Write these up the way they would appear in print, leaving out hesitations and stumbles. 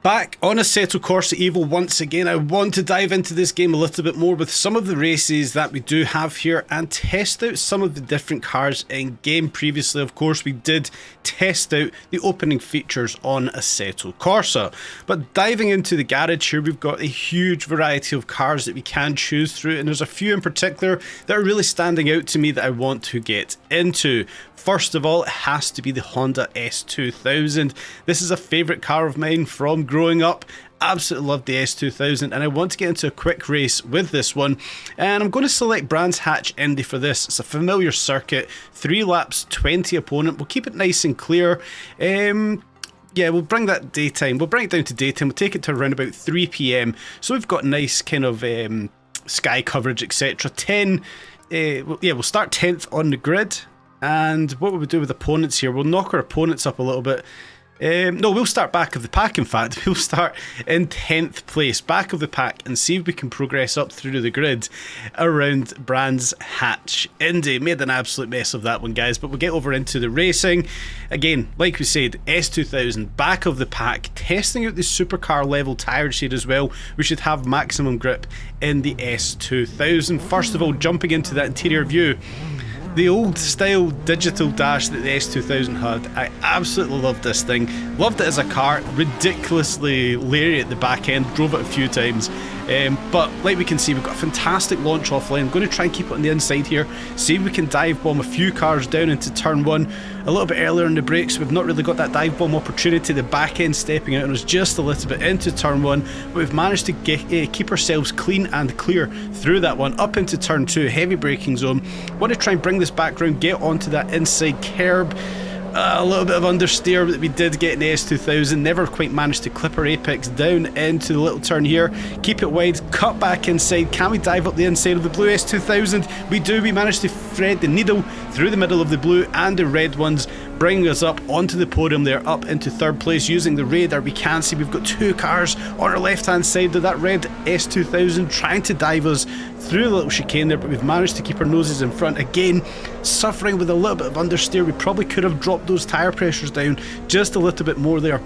Back on Assetto Corsa Evo once again. I want to dive into this game a little bit more with some of the races that we do have here and test out some of the different cars in game. Previously, of course, we did test out the opening features on Assetto Corsa. But diving into the garage here, we've got a huge variety of cars that we can choose through, and there's a few in particular that are really standing out to me that I want to get into. First of all, it has to be the Honda S2000. This is a favourite car of mine from growing up. Absolutely love the S2000, and I want to get into a quick race with this one, and I'm going to select Brands Hatch Indy for this. It's a familiar circuit, 3 laps, 20 opponent. We'll keep it nice and clear. Yeah, we'll bring that daytime. We'll bring it down to daytime. We'll take it to around about 3 PM. So we've got nice kind of sky coverage, etc. We'll start 10th on the grid. And what will we do with opponents here? We'll knock our opponents up a little bit. No, we'll start back of the pack, in fact. We'll start in 10th place, back of the pack, and see if we can progress up through the grid around Brands Hatch Indy. Made an absolute mess of that one, guys, but we'll get over into the racing. Again, like we said, S2000, back of the pack, testing out the supercar level tyres here as well. We should have maximum grip in the S2000. First of all, jumping into that interior view. The old style digital dash that the S2000 had, I absolutely loved this thing. Loved it as a car, ridiculously leery at the back end, drove it a few times. But like we can see, we've got a fantastic launch offline. I'm going to try and keep it on the inside here, see if we can dive bomb a few cars down into turn 1. A little bit earlier in the brakes, we've not really got that dive bomb opportunity. The back end stepping out and was just a little bit into turn 1, but we've managed to keep ourselves clean and clear through that one, up into turn 2, heavy braking zone. Want to try and bring this back round, get onto that inside curb. A little bit of understeer that we did get in the S2000, never quite managed to clip our apex down into the little turn here, keep it wide, cut back inside. Can we dive up the inside of the blue S2000? We do. We managed to thread the needle through the middle of the blue and the red ones, bringing us up onto the podium there, up into 3rd place. Using the radar, we can see we've got 2 cars on our left hand side of that red S2000 trying to dive us through the little chicane there, but we've managed to keep our noses in front. Again, suffering with a little bit of understeer. We probably could have dropped those tyre pressures down just a little bit more there.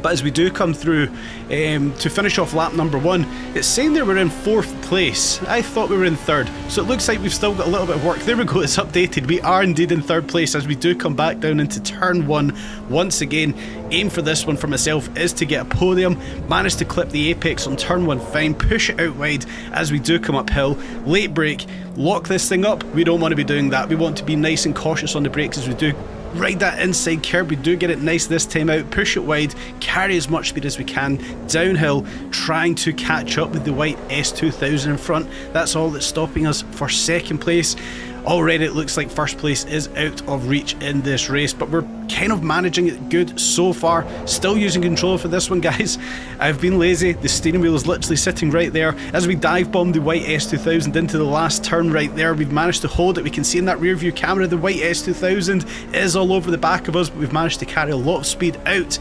But as we do come through to finish off lap number 1, it's saying that we're in 4th place. I thought we were in 3rd, so it looks like we've still got a little bit of work. There we go, it's updated. We are indeed in 3rd place as we do come back down into turn 1 once again. Aim for this one for myself is to get a podium. Managed to clip the apex on turn 1 fine, push it out wide as we do come uphill. Late brake, lock this thing up. We don't want to be doing that. We want to be nice and cautious on the brakes as we do ride that inside curb. We do get it nice this time out, push it wide, carry as much speed as we can downhill, trying to catch up with the white S2000 in front. That's all that's stopping us for 2nd place. Already it looks like 1st place is out of reach in this race, but we're kind of managing it good so far. Still using control for this one, guys. I've been lazy. The steering wheel is literally sitting right there. As we dive bomb the white S2000 into the last turn right there, we've managed to hold it. We can see in that rear view camera the white S2000 is all over the back of us, but we've managed to carry a lot of speed out.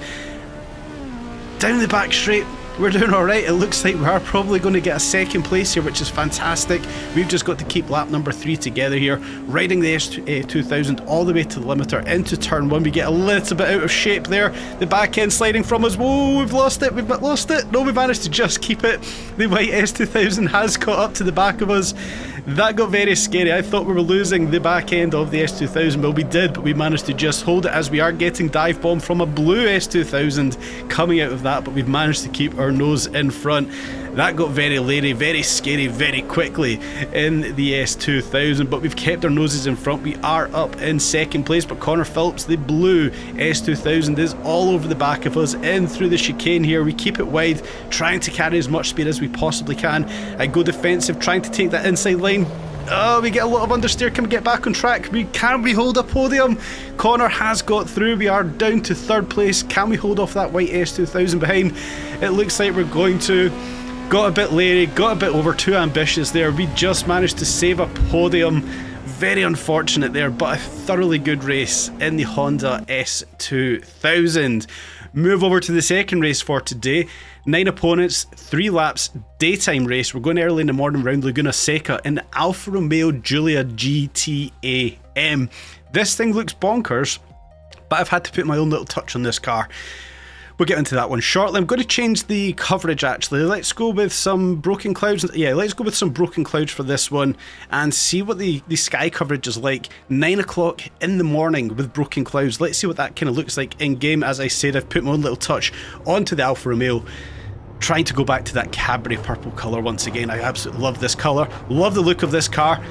Down the back straight. We're doing alright. It looks like we are probably going to get a 2nd place here, which is fantastic. We've just got to keep lap number 3 together here, riding the S2000 all the way to the limiter into turn 1. We get a little bit out of shape there. The back end sliding from us. Whoa, we've lost it. We've lost it. No, we managed to just keep it. The white S2000 has caught up to the back of us. That got very scary. I thought we were losing the back end of the S2000. Well, we did, but we managed to just hold it as we are getting dive bomb from a blue S2000 coming out of that, but we've managed to keep our nose in front. That got very leery, very scary, very quickly in the S2000, but we've kept our noses in front. We are up in 2nd place, but Connor Phillips, the blue S2000, is all over the back of us, in through the chicane here. We keep it wide, trying to carry as much speed as we possibly can. I go defensive, trying to take that inside line. Oh, we get a lot of understeer. Can we get back on track? Can we hold a podium? Connor has got through. We are down to 3rd place. Can we hold off that white S2000 behind? It looks like we're going to. Got a bit leery, got a bit over too ambitious there. We just managed to save a podium. Very unfortunate there, but a thoroughly good race in the Honda S2000. Move over to the 2nd race for today. 9 opponents, 3 laps, daytime race. We're going early in the morning around Laguna Seca in the Alfa Romeo Giulia GTAM. This thing looks bonkers, but I've had to put my own little touch on this car. We'll get into that one shortly. I'm going to change the coverage actually. Let's go with some broken clouds. Yeah, let's go with some broken clouds for this one and see what the sky coverage is like. 9 o'clock in the morning with broken clouds. Let's see what that kind of looks like in game. As I said, I've put my own little touch onto the Alfa Romeo, trying to go back to that Cabernet purple colour once again. I absolutely love this colour. Love the look of this car.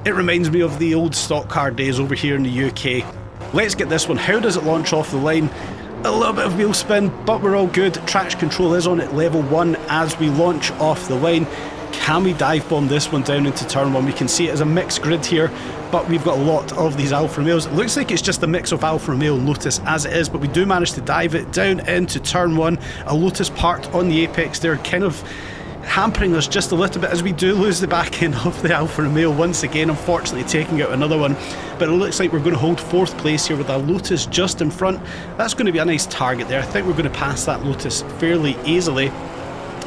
It reminds me of the old stock car days over here in the UK. Let's get this one. How does it launch off the line? A little bit of wheel spin, but we're all good. Traction control is on at level 1 as we launch off the line. Can we dive bomb this one down into turn 1? We can see it as a mixed grid here, but we've got a lot of these Alfa Romeos. It looks like it's just a mix of Alfa Romeo and Lotus as it is, but we do manage to dive it down into turn 1. A Lotus parked on the apex there, kind of hampering us just a little bit as we do lose the back end of the Alfa Romeo once again, unfortunately taking out another one. But it looks like we're going to hold 4th place here with a Lotus just in front. That's going to be a nice target there. I think we're going to pass that Lotus fairly easily,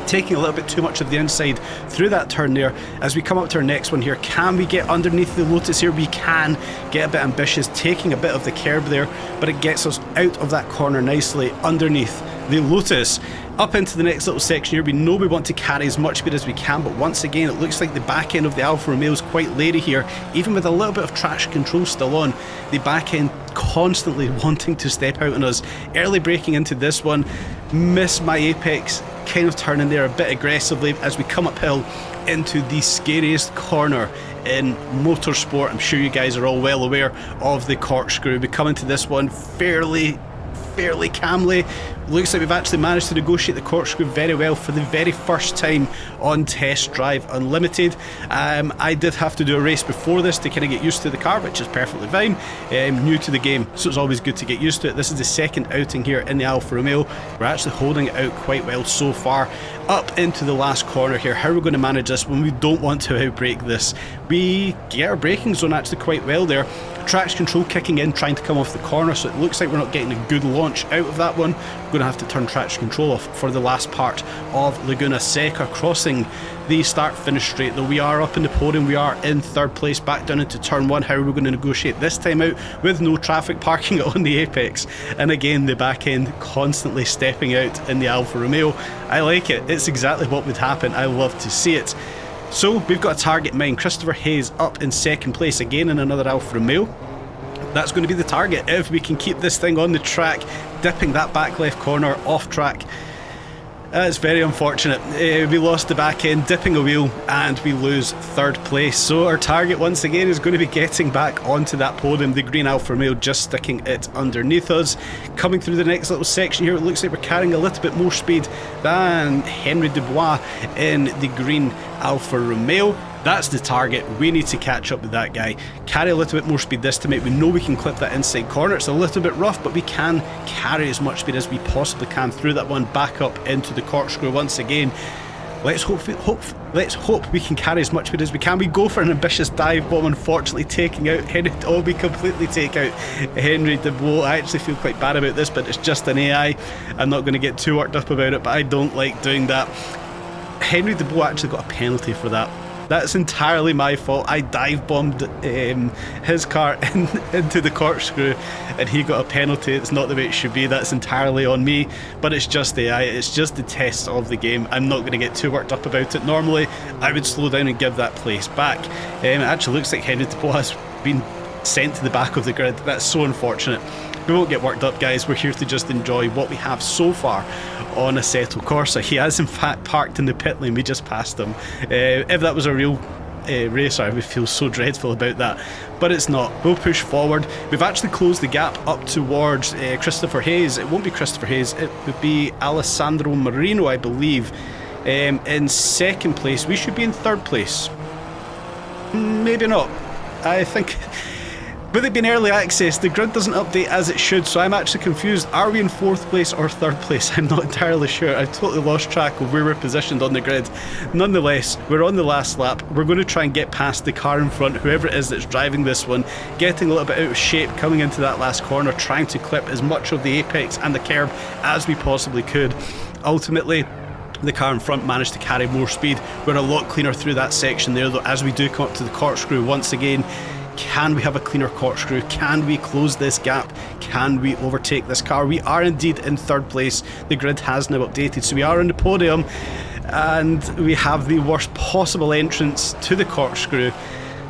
taking a little bit too much of the inside through that turn there. As we come up to our next one here, can we get underneath the Lotus here? We can get a bit ambitious, taking a bit of the curb there, but it gets us out of that corner nicely underneath the Lotus. Up into the next little section here, we know we want to carry as much speed as we can, but once again it looks like the back end of the Alfa Romeo is quite leery here. Even with a little bit of traction control still on, the back end constantly wanting to step out on us. Early braking into this one, miss my apex, kind of turning there a bit aggressively as we come uphill into the scariest corner in motorsport. I'm sure you guys are all well aware of the corkscrew. We come into this one fairly calmly. Looks like we've actually managed to negotiate the corkscrew very well for the very first time on Test Drive Unlimited. I did have to do a race before this to kind of get used to the car, which is perfectly fine. New to the game, so it's always good to get used to it. This is the second outing here in the Alfa Romeo. We're actually holding it out quite well so far. Up into the last corner here, how are we going to manage this when we don't want to outbrake this? We get our braking zone actually quite well there. Traction control kicking in, trying to come off the corner, so it looks like we're not getting a good launch out of that one. We're going to have to turn traction control off for the last part of Laguna. Seca crossing the start-finish straight, though we are up in the podium. We are in 3rd place, back down into turn 1. How are we going to negotiate this time out with no traffic parking on the apex? And again, the back end constantly stepping out in the Alfa Romeo. I like it. It's exactly what would happen. I love to see it. So we've got a target in mind. Christopher Hayes up in 2nd place again in another Alfa Romeo. That's going to be the target if we can keep this thing on the track, dipping that back left corner off track. It's very unfortunate. We lost the back end, dipping a wheel, and we lose 3rd place. So our target once again is going to be getting back onto that podium. The green Alfa Romeo just sticking it underneath us. Coming through the next little section here, it looks like we're carrying a little bit more speed than Henry Dubois in the green Alfa Romeo. That's the target. We need to catch up with that guy. Carry a little bit more speed this time. We know we can clip that inside corner. It's a little bit rough, but we can carry as much speed as we possibly can through that one, back up into the corkscrew once again. Let's hope we can carry as much speed as we can. We go for an ambitious dive bomb, unfortunately taking out Henry. Oh, we completely take out Henry Dubois. I actually feel quite bad about this, but it's just an AI. I'm not going to get too worked up about it, but I don't like doing that. Henry Dubois actually got a penalty for that. That's entirely my fault. I dive bombed his car into the corkscrew and he got a penalty. It's not the way it should be. That's entirely on me, but it's just AI. It's just the test of the game. I'm not going to get too worked up about it. Normally I would slow down and give that place back. It actually looks like Henry Dubois has been sent to the back of the grid. That's so unfortunate. We won't get worked up, guys. We're here to just enjoy what we have so far on Assetto Corsa. He has in fact parked in the pit lane. We just passed him. If that was a real race, I would feel so dreadful about that, but it's not. We'll push forward. We've actually closed the gap up towards Christopher Hayes. It won't be Christopher Hayes, it would be Alessandro Marino, I believe, in 2nd place. We should be in 3rd place. Maybe not. I think with it being early access, the grid doesn't update as it should, so I'm actually confused. Are we in 4th place or 3rd place? I'm not entirely sure. I've totally lost track of where we're positioned on the grid. Nonetheless, we're on the last lap. We're going to try and get past the car in front, whoever it is that's driving this one, getting a little bit out of shape, coming into that last corner, trying to clip as much of the apex and the curb as we possibly could. Ultimately, the car in front managed to carry more speed. We're a lot cleaner through that section there, though, as we do come up to the corkscrew once again. Can we have a cleaner corkscrew? Can we close this gap? Can we overtake this car? We are indeed in third place. The grid has now updated, so we are on the podium, and we have the worst possible entrance to the corkscrew.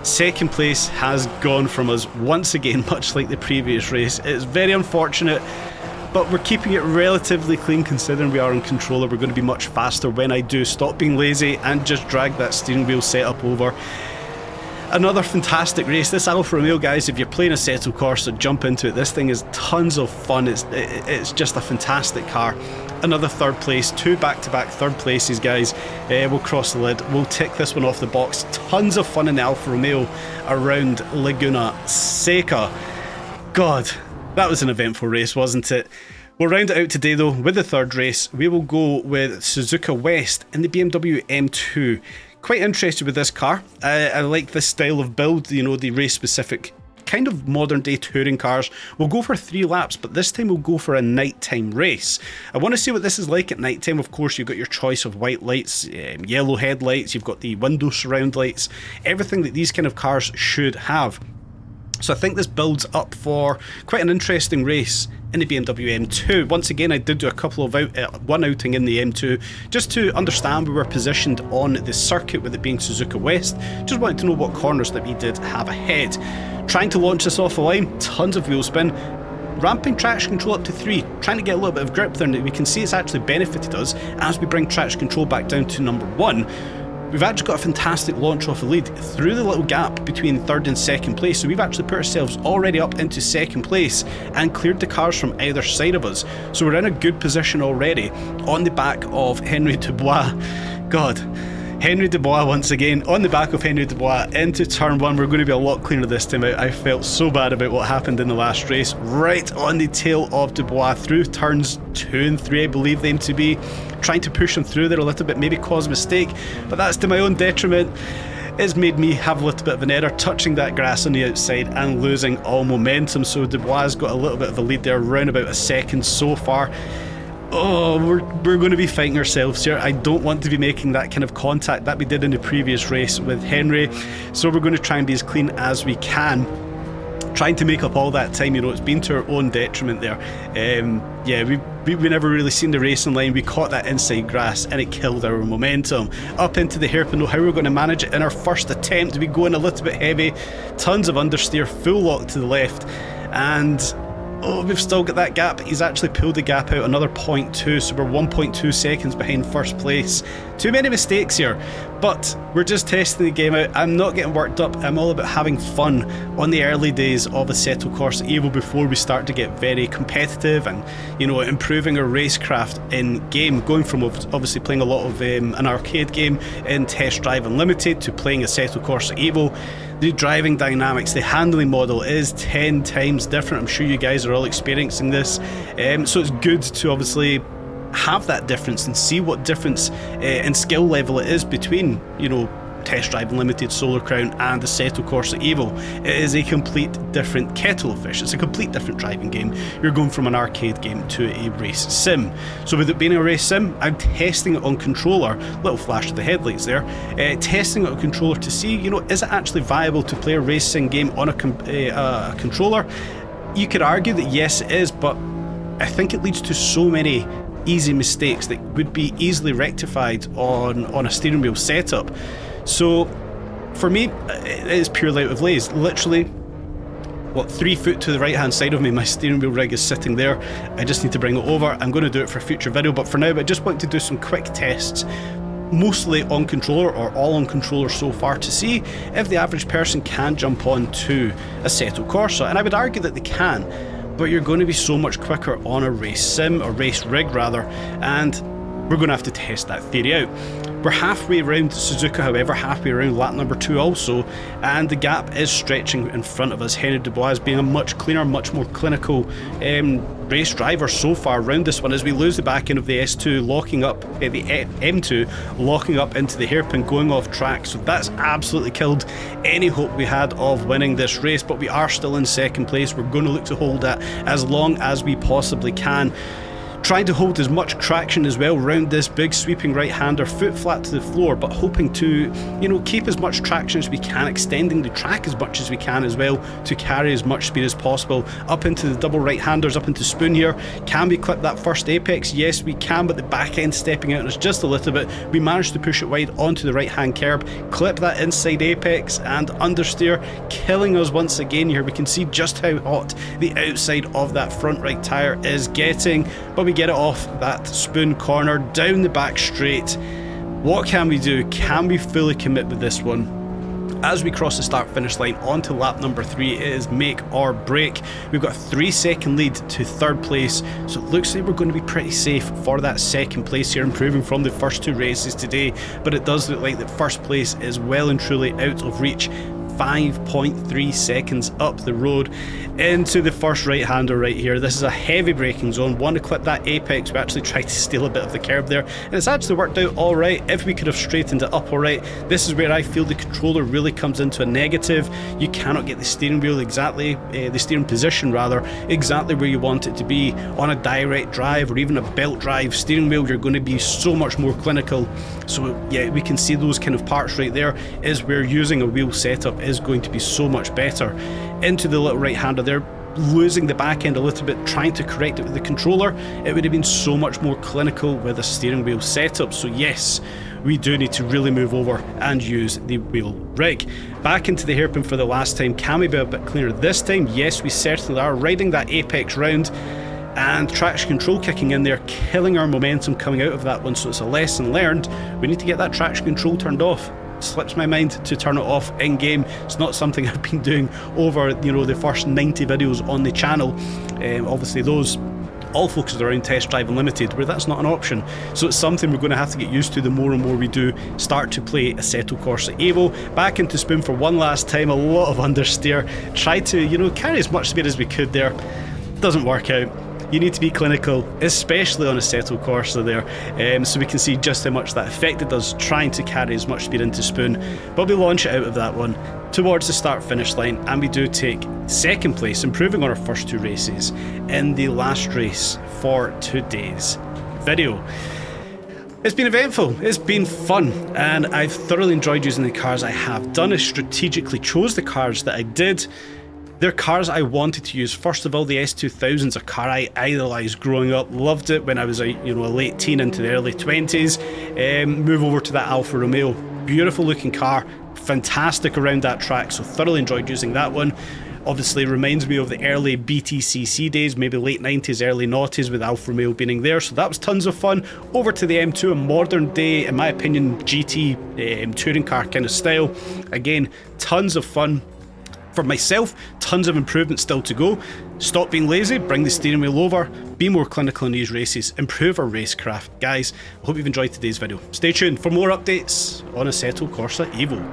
Second place has gone from us once again, much like the previous race. It's very unfortunate, but we're keeping it relatively clean considering we are on controller. We're going to be much faster when I do stop being lazy and just drag that steering wheel setup over. Another fantastic race. This Alfa Romeo, guys, if you're playing Assetto Corsa, jump into it. This thing is tons of fun. It's just a fantastic car. Another third place, 2 back-to-back third places, guys. We'll cross the lid. We'll tick this one off the box. Tons of fun in the Alfa Romeo around Laguna, Seca. God, that was an eventful race, wasn't it? We'll round it out today, though, with the third race. We will go with Suzuka West in the BMW M2. Quite interested with this car. I like this style of build, you know, the race-specific kind of modern day touring cars. We'll go for 3 laps, but this time we'll go for a nighttime race. I want to see what this is like at nighttime. Of course, you've got your choice of white lights, yellow headlights, you've got the window surround lights, everything that these kind of cars should have. So I think this builds up for quite an interesting race in the BMW M2. Once again, I did do a couple of one outing in the M2 just to understand where we're positioned on the circuit, with it being Suzuka West. Just wanted to know what corners that we did have ahead. Trying to launch this off the line, tons of wheel spin. Ramping traction control up to 3, trying to get a little bit of grip there, and we can see it's actually benefited us as we bring traction control back down to number 1. We've actually got a fantastic launch off the lead through the little gap between third and second place, so we've actually put ourselves already up into second place and cleared the cars from either side of us. So we're in a good position already on the back of Henry Dubois. God, Henry Dubois once again on the back of Henry Dubois into turn 1. We're going to be a lot cleaner this time out. I felt so bad about what happened in the last race. Right on the tail of Dubois through turns 2 and 3, I believe them to be. Trying to push him through there a little bit, maybe cause a mistake, but that's to my own detriment. It's made me have a little bit of an error, touching that grass on the outside and losing all momentum. So Dubois has got a little bit of a lead there, around about a second so far. Oh, we're going to be fighting ourselves here. I don't want to be making that kind of contact that we did in the previous race with Henry, so we're going to try and be as clean as we can. Trying to make up all that time, you know, it's been to our own detriment there. Yeah, we never really seen the racing line. We caught that inside grass and it killed our momentum. Up into the hairpin, though, how we're going to manage it in our first attempt. We go in a little bit heavy, tons of understeer, full lock to the left, and oh, we've still got that gap. He's actually pulled the gap out another 0.2, so we're 1.2 seconds behind first place. Too many mistakes here, but we're just testing the game out. I'm not getting worked up. I'm all about having fun on the early days of Assetto Corsa Evo before we start to get very competitive and, you know, improving our racecraft in game. Going from obviously playing a lot of an arcade game in Test Drive Unlimited to playing Assetto Corsa Evo. The driving dynamics, the handling model is 10 times different. I'm sure you guys are all experiencing this, so it's good to obviously have that difference and see what difference in skill level it is between, you know, Test Drive Unlimited, Solar Crown and Assetto Corsa Evo. It is a complete different kettle of fish. It's a complete different driving game. You're going from an arcade game to a race sim. So with it being a race sim, I'm testing it on controller. Little flash of the headlights there. Testing it on controller to see, you know, is it actually viable to play a racing game on a controller? You could argue that yes it is, but I think it leads to so many easy mistakes that would be easily rectified on a steering wheel setup. So for me, it is purely out of lays. Literally, what, 3 foot to the right hand side of me, my steering wheel rig is sitting there. I just need to bring it over. I'm going to do it for a future video, but for now I just want to do some quick tests, mostly on controller, or all on controller so far, to see if the average person can jump on to Assetto Corsa. And I would argue that they can, but you're going to be so much quicker on a race sim, or race rig rather, and we're going to have to test that theory out. We're halfway around Suzuka, however, halfway around lap number 2 also, and the gap is stretching in front of us. Henry Dubois being a much cleaner, much more clinical race driver so far around this one, as we lose the back end of the S2, locking up the M2, locking up into the hairpin, going off track. So that's absolutely killed any hope we had of winning this race, but we are still in second place. We're going to look to hold that as long as we possibly can. Trying to hold as much traction as well round this big sweeping right-hander, foot flat to the floor, but hoping to, you know, keep as much traction as we can, extending the track as much as we can as well to carry as much speed as possible. Up into the double right-handers, up into spoon here. Can we clip that first apex? Yes, we can, but the back end stepping out is just a little bit. We managed to push it wide onto the right-hand curb, clip that inside apex and understeer, killing us once again here. We can see just how hot the outside of that front right tyre is getting, but we get it off that spoon corner, down the back straight. What can we do? Can we fully commit with this one? As we cross the start finish line onto lap number 3, it is make or break. We've got a 3-second lead to third place, so it looks like we're going to be pretty safe for that second place here, improving from the first 2 races today, but it does look like that first place is well and truly out of reach. 5.3 seconds up the road into the first right-hander right here. This is a heavy braking zone. Want to clip that apex. We actually tried to steal a bit of the curb there, and it's actually worked out all right. If we could have straightened it up all right, this is where I feel the controller really comes into a negative. You cannot get the steering wheel exactly, the steering position rather, exactly where you want it to be on a direct drive or even a belt drive steering wheel. You're going to be so much more clinical. So yeah, we can see those kind of parts right there is where using a wheel setup is going to be so much better. Into the little right-hander there, losing the back end a little bit, trying to correct it with the controller. It would have been so much more clinical with a steering wheel setup. So yes, we do need to really move over and use the wheel rig. Back into the hairpin for the last time. Can we be a bit cleaner this time? Yes, we certainly are. Riding that apex round and traction control kicking in there, killing our momentum coming out of that one. So it's a lesson learned. We need to get that traction control turned off. Slips my mind to turn it off in game. It's not something I've been doing over, you know, the first 90 videos on the channel. Obviously those all focused around Test Drive Unlimited, where that's not an option. So it's something we're going to have to get used to the more and more we do start to play Assetto Corsa Evo. Back into spoon for one last time, a lot of understeer. Try to, you know, carry as much speed as we could there. Doesn't work out. You need to be clinical, especially on Assetto Corsa there, so we can see just how much that affected us trying to carry as much speed into spoon. But we launch it out of that one towards the start finish line, and we do take second place, improving on our first 2 races in the last race for today's video. It's been eventful, it's been fun, and I've thoroughly enjoyed using the cars I have done. I strategically chose the cars that I did. They're cars I wanted to use. First of all, the S2000's a car I idolised growing up. Loved it when I was a late teen into the early 20s. Move over to that Alfa Romeo. Beautiful looking car. Fantastic around that track, so thoroughly enjoyed using that one. Obviously reminds me of the early BTCC days, maybe late 90s, early noughties, with Alfa Romeo being there, so that was tons of fun. Over to the M2, a modern day, in my opinion, GT touring car kind of style. Again, tons of fun. For myself, tons of improvements still to go. Stop being lazy, bring the steering wheel over, be more clinical in these races, improve our racecraft. Guys, I hope you've enjoyed today's video. Stay tuned for more updates on Assetto Corsa Evo.